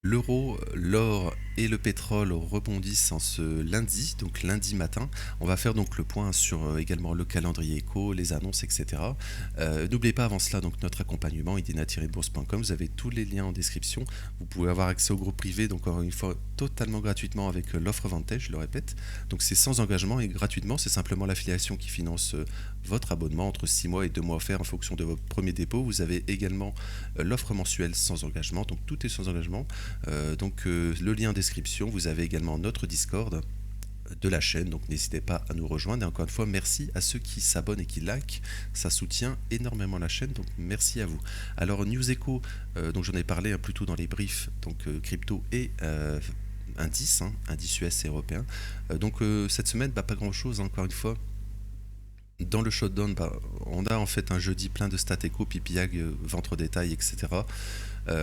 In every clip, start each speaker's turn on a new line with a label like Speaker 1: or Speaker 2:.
Speaker 1: L'euro, l'or et le pétrole rebondissent en ce lundi, donc lundi matin. On va faire donc le point sur également le calendrier éco, les annonces, etc. N'oubliez pas avant cela donc notre accompagnement idena-bourse.com. Vous avez tous les liens en description. Vous pouvez avoir accès au groupe privé, donc encore une fois totalement gratuitement avec l'offre Vantage, je le répète. Donc c'est sans engagement et gratuitement. C'est simplement l'affiliation qui finance votre abonnement entre 6 mois et 2 mois offerts en fonction de votre premier dépôt. Vous avez également l'offre mensuelle sans engagement, donc tout est sans engagement. Le lien en description, vous avez également notre Discord de la chaîne, donc n'hésitez pas à nous rejoindre. Et encore une fois, merci à ceux qui s'abonnent et qui like, ça soutient énormément la chaîne, donc merci à vous. Alors News Echo, donc j'en ai parlé plus tôt dans les briefs, donc crypto et indice, indice US et européen. Cette semaine, pas grand chose, encore une fois. Dans le shutdown, on a en fait un jeudi plein de stats éco, PPI, ventre au détail, etc.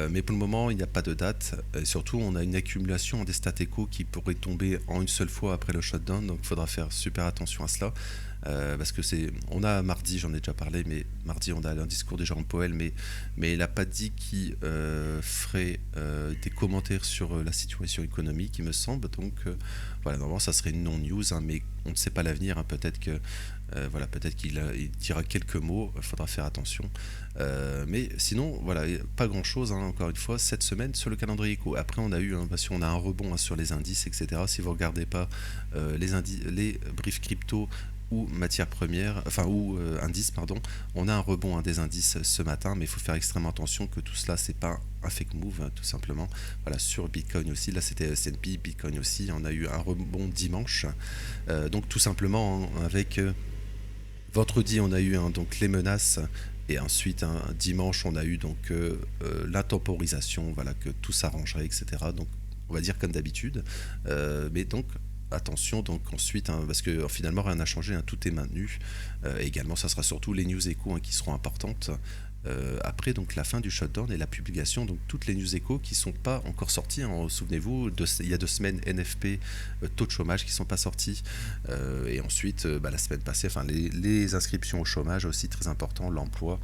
Speaker 1: Mais pour le moment, il n'y a pas de date. Et surtout, on a une accumulation des stats éco qui pourrait tomber en une seule fois après le shutdown. Donc, il faudra faire super attention à cela. Parce que on a mardi, j'en ai déjà parlé, mais mardi, on a un discours de Jérôme Powell, mais il n'a pas dit qu'il ferait des commentaires sur la situation économique, il me semble. Donc, voilà, normalement, ça serait une non-news, mais on ne sait pas l'avenir. Peut-être que peut-être qu'il dira quelques mots, il faudra faire attention. Mais sinon, voilà, pas grand-chose, encore une fois, cette semaine sur le calendrier éco. Après, si on a un rebond sur les indices, etc. Si vous ne regardez pas les briefs crypto ou matières premières, indices, pardon, on a un rebond des indices ce matin, mais il faut faire extrêmement attention que tout cela, c'est pas un fake move, tout simplement. Voilà, sur Bitcoin aussi, là c'était S&P, Bitcoin aussi, on a eu un rebond dimanche. Donc tout simplement, avec vendredi, on a eu donc les menaces. Et ensuite, dimanche, on a eu donc la temporisation, voilà, que tout s'arrangerait, etc. Donc, on va dire comme d'habitude. Mais donc, attention, donc ensuite, parce que finalement, rien n'a changé, tout est maintenu. Également, ça sera surtout les news échos qui seront importantes. Après donc la fin du shutdown et la publication donc toutes les news échos qui sont pas encore sorties, souvenez-vous il y a 2 semaines NFP taux de chômage qui sont pas sortis, et ensuite la semaine passée les inscriptions au chômage aussi très important, l'emploi,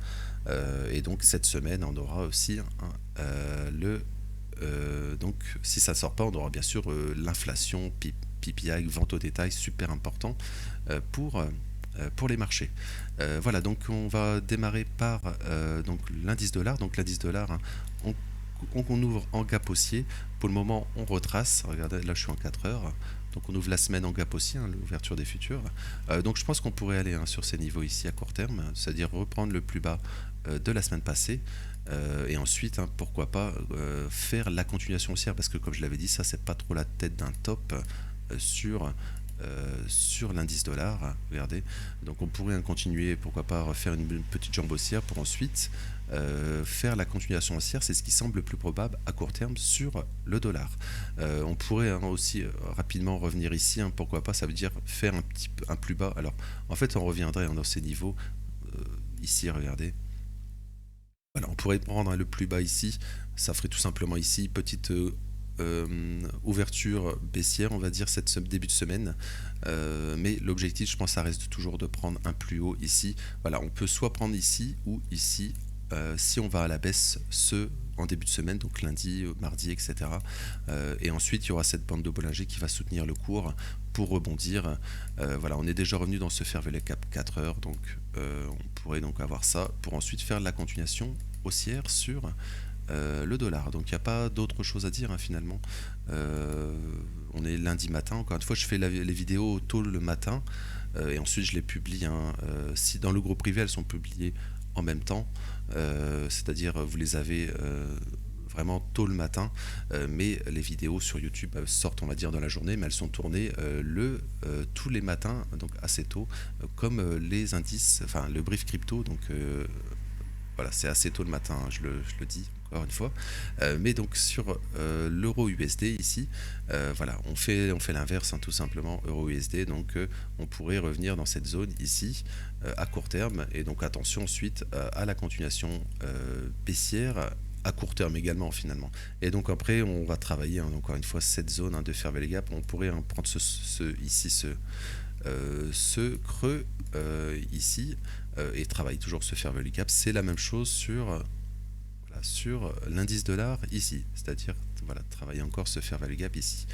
Speaker 1: et donc cette semaine on aura aussi donc si ça sort pas on aura bien sûr l'inflation, PPI, vente au détail, super important pour les marchés. Voilà, donc on va démarrer par donc l'indice dollar. Donc l'indice dollar, on ouvre en gap haussier. Pour le moment, on retrace. Regardez, là je suis en 4 heures. Donc on ouvre la semaine en gap haussier, l'ouverture des futurs. Donc je pense qu'on pourrait aller sur ces niveaux ici à court terme, c'est-à-dire reprendre le plus bas de la semaine passée. Et ensuite, pourquoi pas faire la continuation haussière, parce que comme je l'avais dit, ça c'est pas trop la tête d'un top sur l'indice dollar, regardez. Donc on pourrait continuer, pourquoi pas refaire une petite jambe haussière pour ensuite faire la continuation haussière, c'est ce qui semble le plus probable à court terme sur le dollar. On pourrait aussi rapidement revenir ici, pourquoi pas, ça veut dire faire un plus bas. Alors en fait on reviendrait dans ces niveaux, ici regardez. Voilà, on pourrait prendre le plus bas ici, ça ferait tout simplement ici, petite ouverture baissière, on va dire, début de semaine. Mais l'objectif, je pense, ça reste toujours de prendre un plus haut ici. Voilà, on peut soit prendre ici ou ici, si on va à la baisse en début de semaine, donc lundi, mardi, etc. Et ensuite, il y aura cette bande de Bollinger qui va soutenir le cours pour rebondir. Voilà, on est déjà revenu dans ce fair value cap 4 heures, donc on pourrait donc avoir ça pour ensuite faire la continuation haussière sur le dollar. Donc il n'y a pas d'autre chose à dire, finalement. On est lundi matin, encore une fois je fais les vidéos tôt le matin, et ensuite je les publie, si dans le groupe privé elles sont publiées en même temps, c'est-à-dire vous les avez vraiment tôt le matin, mais les vidéos sur YouTube sortent, on va dire, dans la journée, mais elles sont tournées tous les matins, donc assez tôt, comme les indices, enfin le brief crypto, donc voilà, c'est assez tôt le matin, je le dis encore une fois. Mais donc sur l'euro USD ici, voilà, on fait l'inverse, tout simplement, euro USD. Donc on pourrait revenir dans cette zone ici à court terme. Et donc attention ensuite à la continuation baissière à court terme également, finalement. Et donc après on va travailler, encore une fois, cette zone de fair value gap. On pourrait prendre ce creux ici, et travaille toujours ce fair value gap. C'est la même chose sur l'indice dollar ici, c'est-à-dire voilà, travailler encore ce fair value gap ici.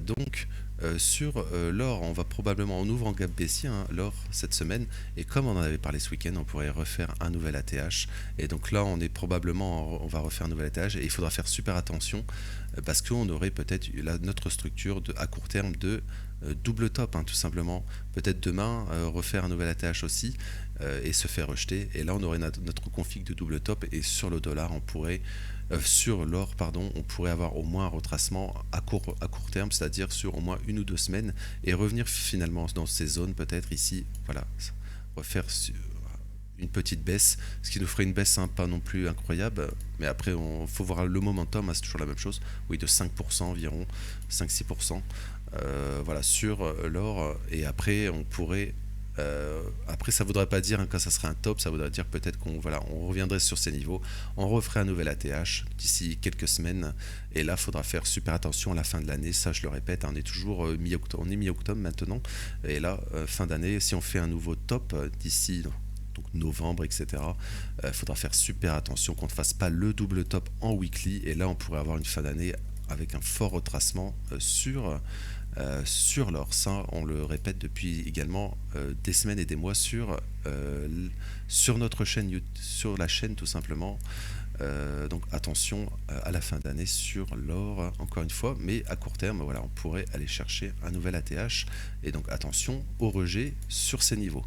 Speaker 1: Donc sur l'or, on va probablement, on ouvre en gap baissier hein, l'or cette semaine, et comme on en avait parlé ce week-end, on pourrait refaire un nouvel ATH. Et donc là, on est probablement, on va refaire un nouvel ATH, et il faudra faire super attention parce qu'on aurait peut-être notre structure à court terme de double top, hein, tout simplement. Peut-être demain refaire un nouvel ATH aussi et se faire rejeter. Et là, on aurait notre config de double top, et sur le dollar, on pourrait sur l'or, pardon, on pourrait avoir au moins un retracement à court terme, c'est-à-dire sur au moins 1 ou 2 semaines, et revenir finalement dans ces zones, peut-être ici, voilà, refaire une petite baisse, ce qui nous ferait une baisse hein, pas non plus incroyable, mais après il faut voir le momentum, hein, c'est toujours la même chose, oui, de 5% environ, 5-6%, voilà, sur l'or, et après on pourrait après, ça ne voudrait pas dire hein, quand ça serait un top, ça voudrait dire peut-être qu'on voilà, on reviendrait sur ces niveaux, on referait un nouvel ATH d'ici quelques semaines, et là, il faudra faire super attention à la fin de l'année. Ça, je le répète, hein, on est toujours mi-octobre, on est mi-octobre maintenant, et là, fin d'année, si on fait un nouveau top d'ici donc novembre, etc., il faudra faire super attention qu'on ne fasse pas le double top en weekly, et là, on pourrait avoir une fin d'année avec un fort retracement sur l'or. Ça, on le répète depuis également des semaines et des mois sur notre chaîne, sur la chaîne tout simplement. Donc attention à la fin d'année sur l'or, encore une fois, mais à court terme, voilà, on pourrait aller chercher un nouvel ATH, et donc attention au rejet sur ces niveaux.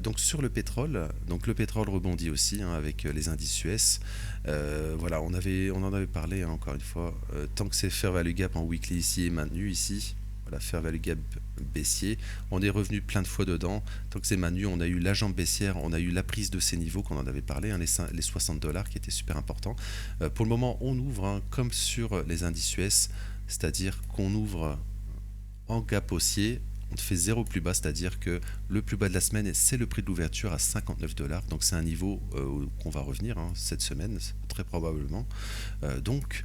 Speaker 1: Donc sur le pétrole, donc le pétrole rebondit aussi hein, avec les indices US. Voilà, on en avait parlé hein, encore une fois. Tant que c'est fair value gap en weekly ici est maintenu ici. Voilà, fair value gap baissier, on est revenu plein de fois dedans. Tant que c'est maintenu, on a eu la jambe baissière, on a eu la prise de ces niveaux qu'on en avait parlé, hein, les 60 $ qui étaient super importants. Pour le moment, on ouvre hein, comme sur les indices US, c'est-à-dire qu'on ouvre en gap haussier, on fait 0 plus bas, c'est-à-dire que le plus bas de la semaine, c'est le prix de l'ouverture à 59 $. Donc c'est un niveau qu'on va revenir hein, cette semaine, très probablement. Donc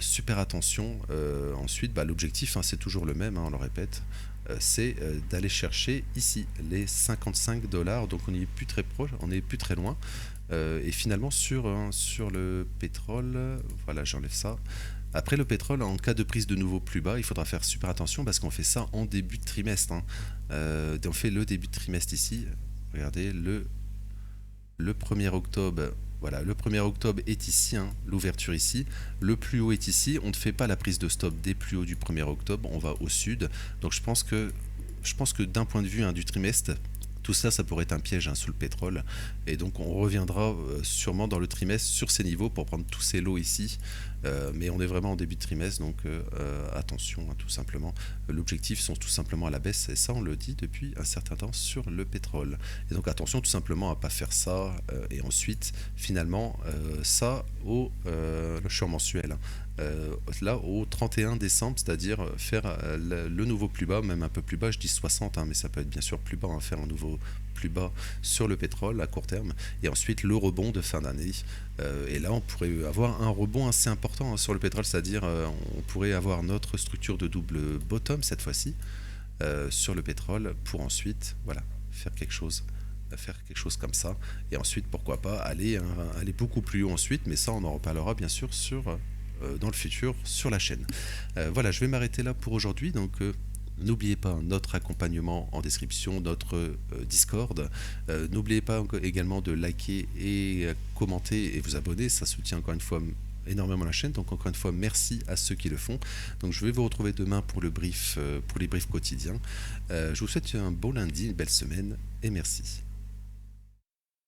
Speaker 1: super attention. Ensuite, l'objectif, hein, c'est toujours le même, hein, on le répète. C'est d'aller chercher ici les 55 $. Donc on n'est plus très proche, on n'est plus très loin. Et finalement sur le pétrole, voilà, j'enlève ça. Après le pétrole, en cas de prise de nouveau plus bas, il faudra faire super attention parce qu'on fait ça en début de trimestre. Hein. On fait le début de trimestre ici. Regardez, le 1er octobre. Voilà, le 1er octobre est ici, hein, l'ouverture ici. Le plus haut est ici. On ne fait pas la prise de stop des plus hauts du 1er octobre. On va au sud. Donc je pense que d'un point de vue hein, du trimestre, tout ça, ça pourrait être un piège hein, sous le pétrole. Et donc on reviendra sûrement dans le trimestre sur ces niveaux pour prendre tous ces lots ici. Mais on est vraiment en début de trimestre, donc attention, hein, tout simplement. L'objectif sont tout simplement à la baisse, et ça on le dit depuis un certain temps sur le pétrole. Et donc attention tout simplement à ne pas faire ça, et ensuite finalement ça le short mensuel. Là au 31 décembre, c'est-à-dire faire le nouveau plus bas, même un peu plus bas, je dis 60, hein, mais ça peut être bien sûr plus bas, hein, faire un nouveau plus bas sur le pétrole à court terme, et ensuite le rebond de fin d'année. Et là on pourrait avoir un rebond assez important hein, sur le pétrole, c'est-à-dire on pourrait avoir notre structure de double bottom cette fois-ci sur le pétrole, pour ensuite voilà, faire quelque chose comme ça, et ensuite pourquoi pas aller beaucoup plus haut ensuite, mais ça on en reparlera bien sûr dans le futur sur la chaîne. Voilà, je vais m'arrêter là pour aujourd'hui. Donc n'oubliez pas notre accompagnement en description, notre Discord. N'oubliez pas également de liker et commenter et vous abonner, ça soutient encore une fois énormément la chaîne. Donc encore une fois, merci à ceux qui le font. Donc je vais vous retrouver demain pour pour les briefs quotidiens. Je vous souhaite un bon lundi, une belle semaine, et merci.